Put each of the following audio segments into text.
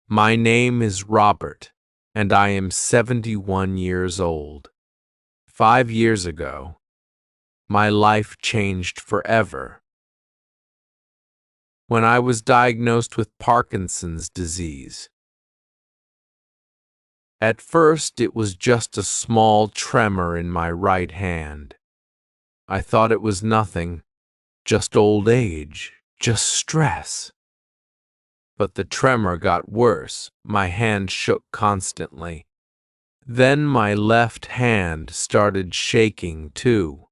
My name is Robert, and I am 71 years old. 5 years ago, my life changed forever. When I was diagnosed with Parkinson's disease. At first, it was just a small tremor in my right hand. I thought it was nothing, just old age, just stress. But the tremor got worse. My hand shook constantly. Then my left hand started shaking too.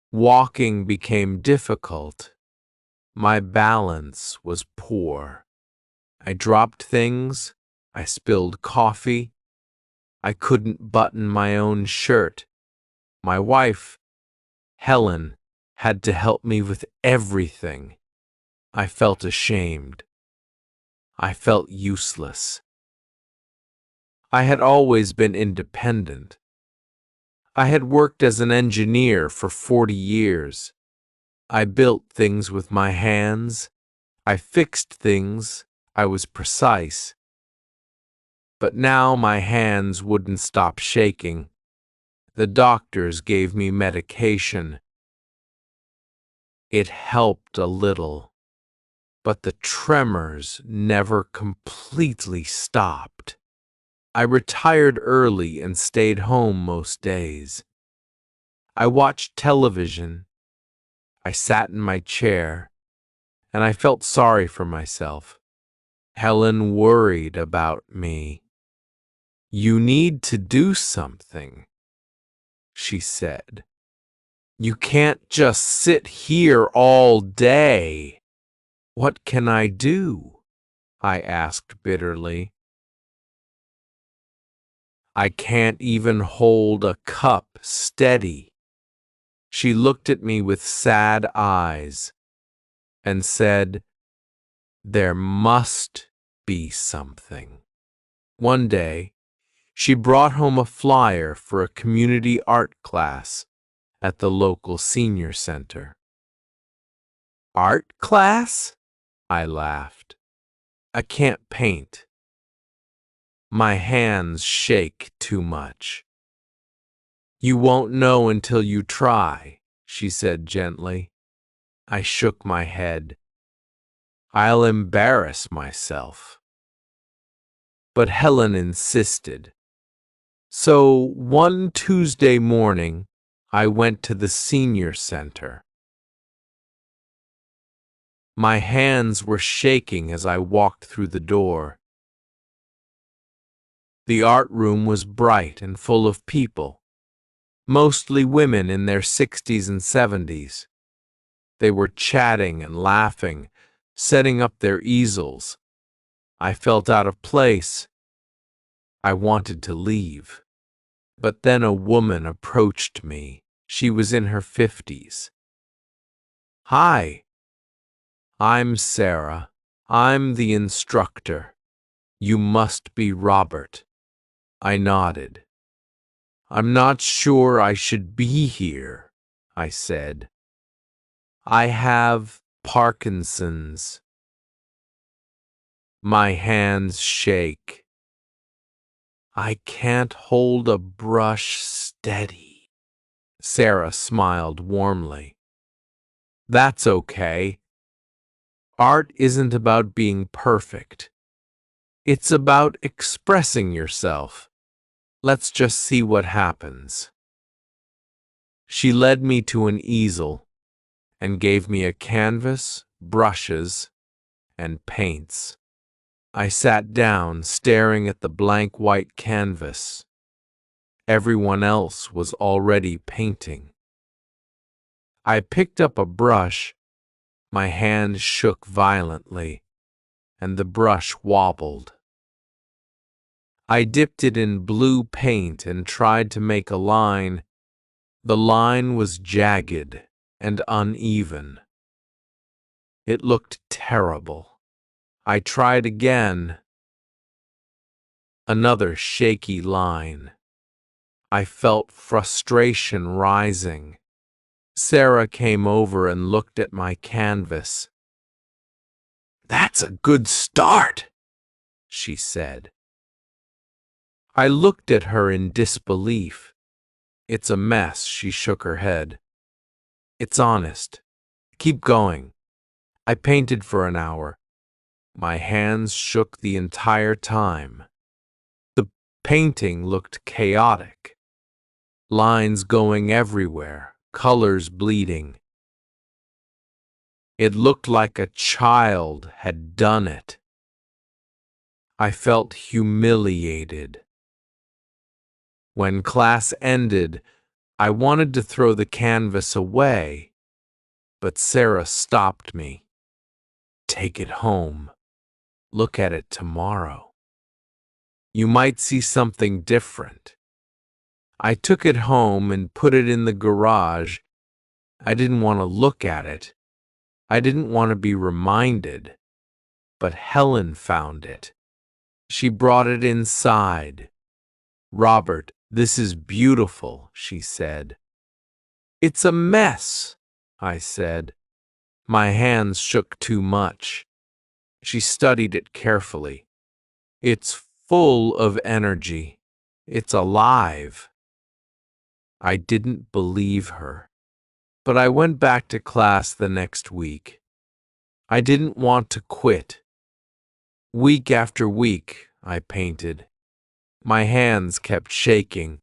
Walking became difficult. My balance was poor. I dropped things. I spilled coffee. I couldn't button my own shirt. My wife, Helen, had to help me with everything. I felt ashamed. I felt useless. I had always been independent. I had worked as an engineer for 40 years. I built things with my hands. I fixed things. I was precise. But now my hands wouldn't stop shaking. The doctors gave me medication. It helped a little, but the tremors never completely stopped. I retired early and stayed home most days. I watched television. I sat in my chair, and I felt sorry for myself. Helen worried about me. "You need to do something," she said. "You can't just sit here all day." "What can I do?" I asked bitterly. "I can't even hold a cup steady." She looked at me with sad eyes and said, "There must be something." One day, she brought home a flyer for a community art class at the local senior center. "Art class?" I laughed. "I can't paint. My hands shake too much." "You won't know until you try," she said gently. I shook my head. "I'll embarrass myself." But Helen insisted. So one Tuesday morning, I went to the senior center. My hands were shaking as I walked through the door. The art room was bright and full of people, mostly women in their 60s and 70s. They were chatting and laughing, setting up their easels. I felt out of place. I wanted to leave. But then a woman approached me. She was in her 50s. "Hi, I'm Sarah. I'm the instructor. You must be Robert." I nodded. "I'm not sure I should be here," I said. "I have Parkinson's." My hands shake. "I can't hold a brush steady." Sarah smiled warmly. "That's okay. Art isn't about being perfect. It's about expressing yourself. Let's just see what happens." She led me to an easel and gave me a canvas, brushes, and paints. I sat down, staring at the blank white canvas. Everyone else was already painting. I picked up a brush. My hand shook violently, and the brush wobbled. I dipped it in blue paint and tried to make a line. The line was jagged and uneven. It looked terrible. I tried again. Another shaky line. I felt frustration rising. Sarah came over and looked at my canvas. "That's a good start," she said. I looked at her in disbelief. It's a mess, she shook her head. It's honest. Keep going. I painted for an hour. My hands shook the entire time. The painting looked chaotic. Lines going everywhere, colors bleeding. It looked like a child had done it. I felt humiliated. When class ended, I wanted to throw the canvas away, but Sarah stopped me. Take it home. Look at it tomorrow. You might see something different. I took it home and put it in the garage. I didn't want to look at it. I didn't want to be reminded. But Helen found it. She brought it inside. Robert, this is beautiful, she said. It's a mess, I said. My hands shook too much. She studied it carefully. It's full of energy. It's alive. I didn't believe her. But I went back to class the next week. I didn't want to quit. Week after week, I painted. My hands kept shaking.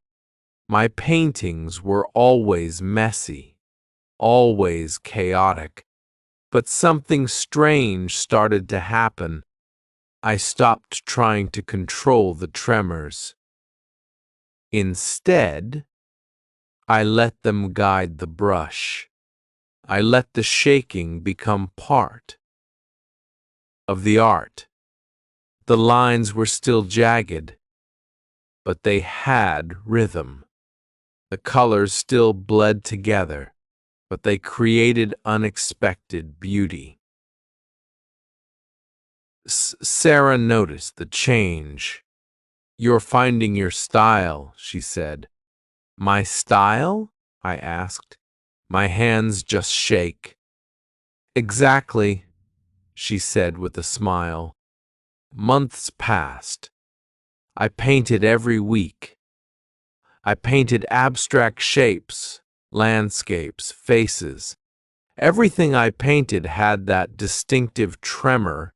My paintings were always messy, always chaotic. But something strange started to happen. I stopped trying to control the tremors. Instead, I let them guide the brush. I let the shaking become part of the art. The lines were still jagged, but they had rhythm. The colors still bled together, but they created unexpected beauty. Sarah noticed the change. You're finding your style, she said. My style? I asked. My hands just shake. Exactly, she said with a smile. Months passed. I painted every week. I painted abstract shapes, landscapes, faces. Everything I painted had that distinctive tremor.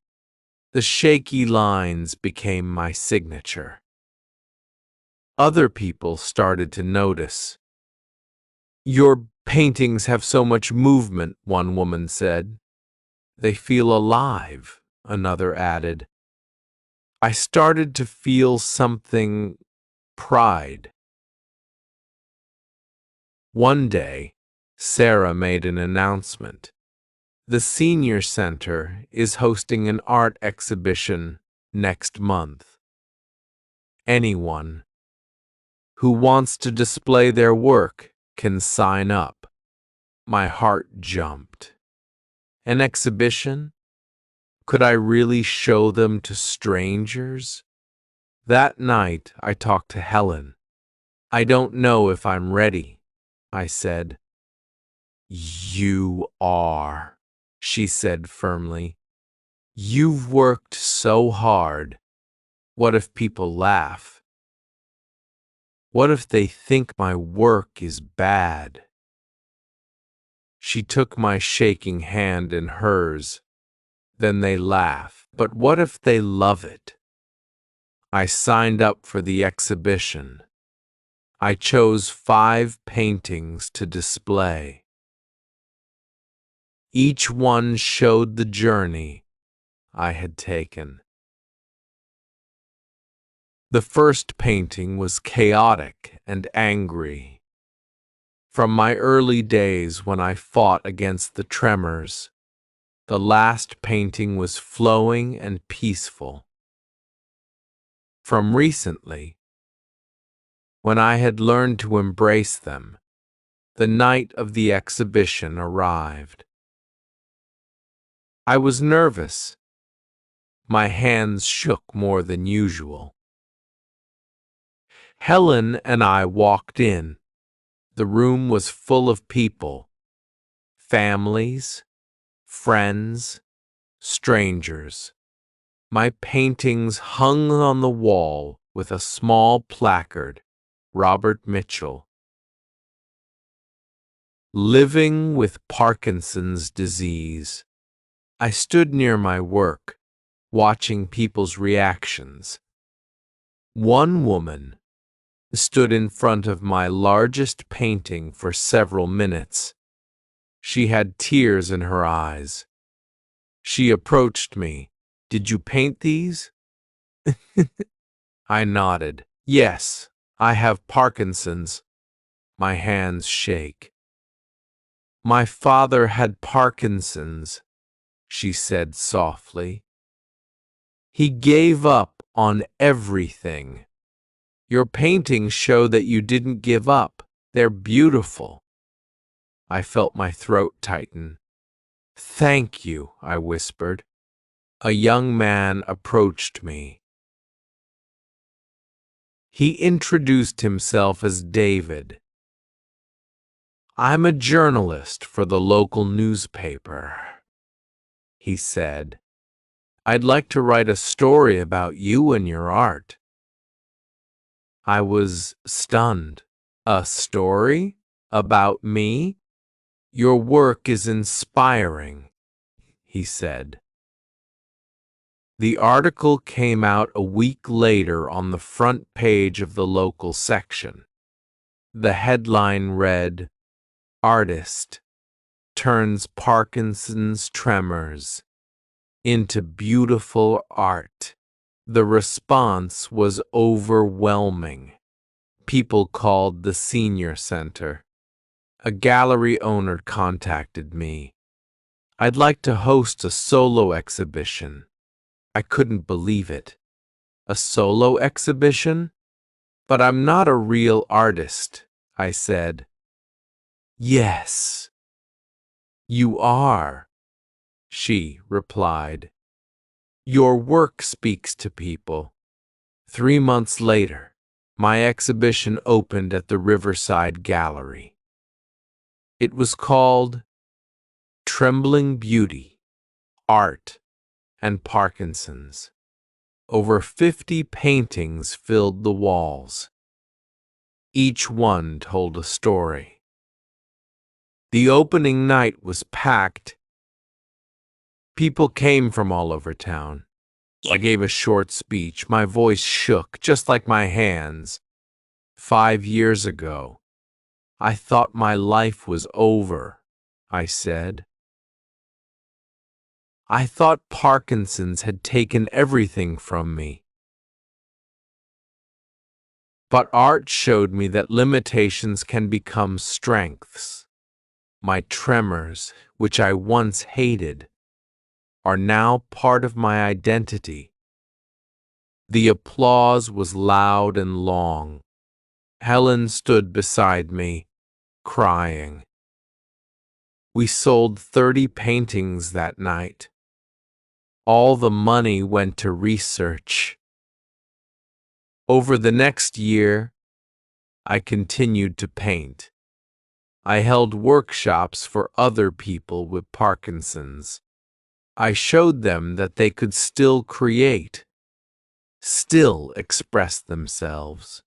The shaky lines became my signature. Other people started to notice. Your paintings have so much movement, one woman said. They feel alive, another added. I started to feel something, pride. One day, Sarah made an announcement. The Senior Center is hosting an art exhibition next month. Anyone who wants to display their work can sign up. My heart jumped. An exhibition? Could I really show them to strangers? That night, I talked to Helen. I don't know if I'm ready, I said. You are, she said firmly. You've worked so hard. What if people laugh? What if they think my work is bad? She took my shaking hand in hers. Then they laugh. But what if they love it? I signed up for the exhibition. I chose 5 paintings to display. Each one showed the journey I had taken. The first painting was chaotic and angry. From my early days when I fought against the tremors, the last painting was flowing and peaceful. From recently, when I had learned to embrace them, the night of the exhibition arrived. I was nervous. My hands shook more than usual. Helen and I walked in. The room was full of people, families, friends, strangers. My paintings hung on the wall with a small placard, Robert Mitchell. Living with Parkinson's disease. I stood near my work, watching people's reactions. One woman stood in front of my largest painting for several minutes. She had tears in her eyes. She approached me. "Did you paint these?" I nodded. "Yes, I have Parkinson's." My hands shake. "My father had Parkinson's," she said softly. "He gave up on everything. Your paintings show that you didn't give up. They're beautiful." I felt my throat tighten. "Thank you," I whispered. A young man approached me. He introduced himself as David. "I'm a journalist for the local newspaper," he said. "I'd like to write a story about you and your art." I was stunned. "A story? About me? Your work is inspiring," he said. The article came out a week later on the front page of the local section. The headline read, "Artist turns Parkinson's tremors into beautiful art." The response was overwhelming. People called the senior center. A gallery owner contacted me. "I'd like to host a solo exhibition." I couldn't believe it. A solo exhibition? "But I'm not a real artist," I said. "Yes, you are," she replied. "Your work speaks to people." 3 months later, my exhibition opened at the Riverside Gallery. It was called Trembling Beauty, Art, and Parkinson's. Over 50 paintings filled the walls. Each one told a story. The opening night was packed. People came from all over town. I gave a short speech. My voice shook, just like my hands. 5 years ago, I thought my life was over, I said. I thought Parkinson's had taken everything from me. But art showed me that limitations can become strengths. My tremors, which I once hated, are now part of my identity. The applause was loud and long. Helen stood beside me, crying. We sold 30 paintings that night. All the money went to research. Over the next year, I continued to paint. I held workshops for other people with Parkinson's. I showed them that they could still create, still express themselves.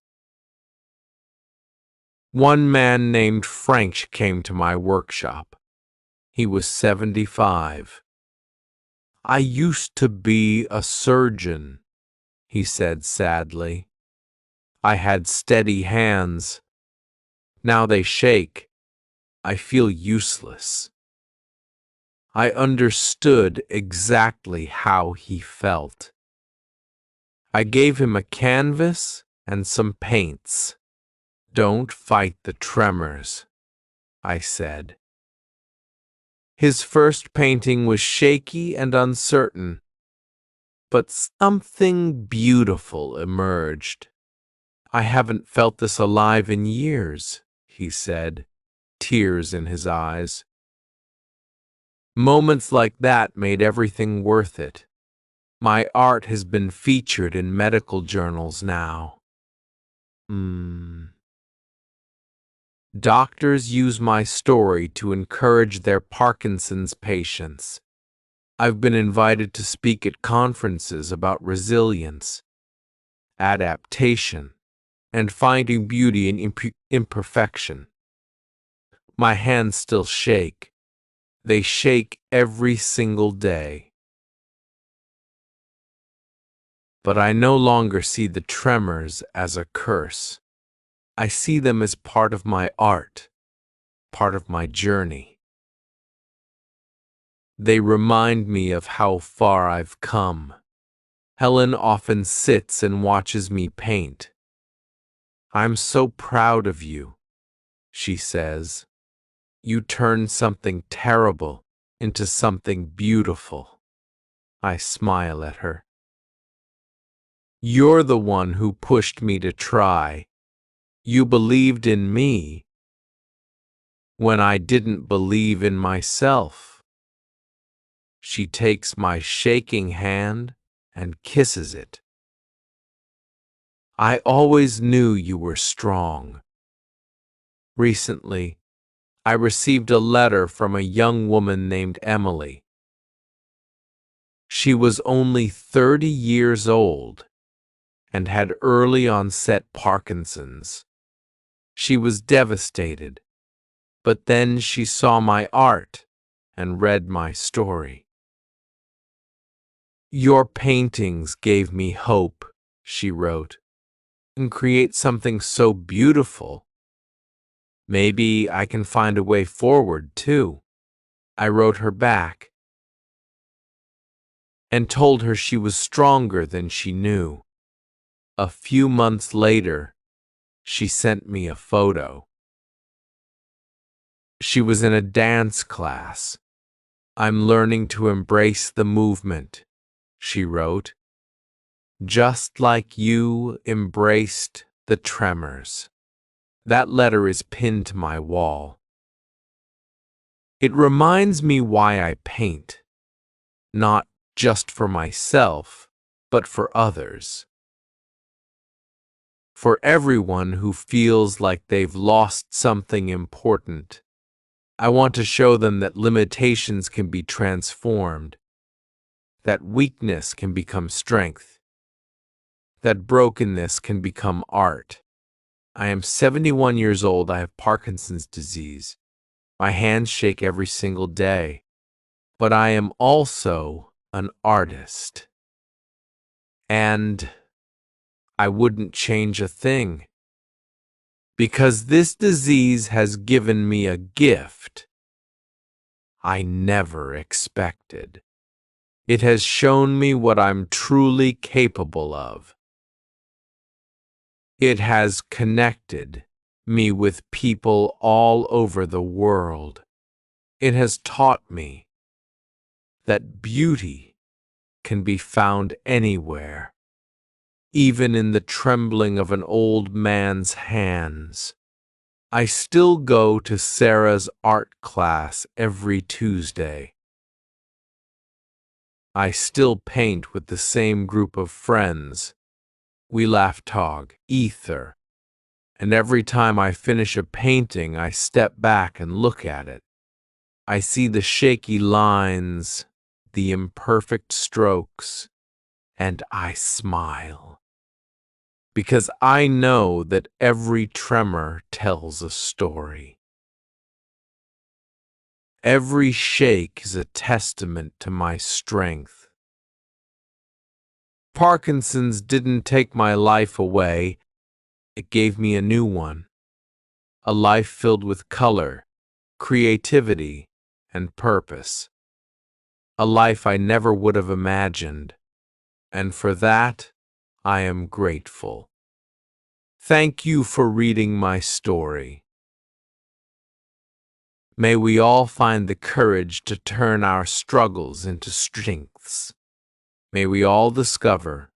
One man named Frank came to my workshop. He was 75. "I used to be a surgeon," he said sadly. "I had steady hands. Now they shake. I feel useless." I understood exactly how he felt. I gave him a canvas and some paints. "Don't fight the tremors," I said. His first painting was shaky and uncertain, but something beautiful emerged. "I haven't felt this alive in years," he said, tears in his eyes. Moments like that made everything worth it. My art has been featured in medical journals now. Doctors use my story to encourage their Parkinson's patients. I've been invited to speak at conferences about resilience, adaptation, and finding beauty in imperfection. My hands still shake. They shake every single day. But I no longer see the tremors as a curse. I see them as part of my art, part of my journey. They remind me of how far I've come. Helen often sits and watches me paint. "I'm so proud of you," she says. "You turned something terrible into something beautiful." I smile at her. "You're the one who pushed me to try. You believed in me when I didn't believe in myself." She takes my shaking hand and kisses it. "I always knew you were strong." Recently, I received a letter from a young woman named Emily. She was only 30 years old and had early onset Parkinson's. She was devastated, but then she saw my art and read my story. "Your paintings gave me hope," she wrote, "and create something so beautiful. Maybe I can find a way forward, too." I wrote her back and told her she was stronger than she knew. A few months later, she sent me a photo. She was in a dance class. "I'm learning to embrace the movement," she wrote, "just like you embraced the tremors." That letter is pinned to my wall. It reminds me why I paint, not just for myself, but for others. For everyone who feels like they've lost something important, I want to show them that limitations can be transformed, that weakness can become strength, that brokenness can become art. I am 71 years old. I have Parkinson's disease. My hands shake every single day. But I am also an artist. And I wouldn't change a thing. Because this disease has given me a gift I never expected. It has shown me what I'm truly capable of. It has connected me with people all over the world. It has taught me that beauty can be found anywhere, even in the trembling of an old man's hands. I still go to Sarah's art class every Tuesday. I still paint with the same group of friends. We laugh, talk, ether. And every time I finish a painting, I step back and look at it. I see the shaky lines, the imperfect strokes, and I smile. Because I know that every tremor tells a story. Every shake is a testament to my strength. Parkinson's didn't take my life away. It gave me a new one. A life filled with color, creativity, and purpose. A life I never would have imagined. And for that, I am grateful. Thank you for reading my story. May we all find the courage to turn our struggles into strengths. May we all discover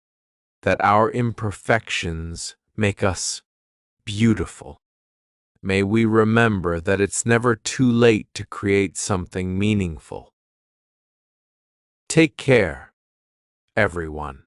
that our imperfections make us beautiful. May we remember that it's never too late to create something meaningful. Take care, everyone.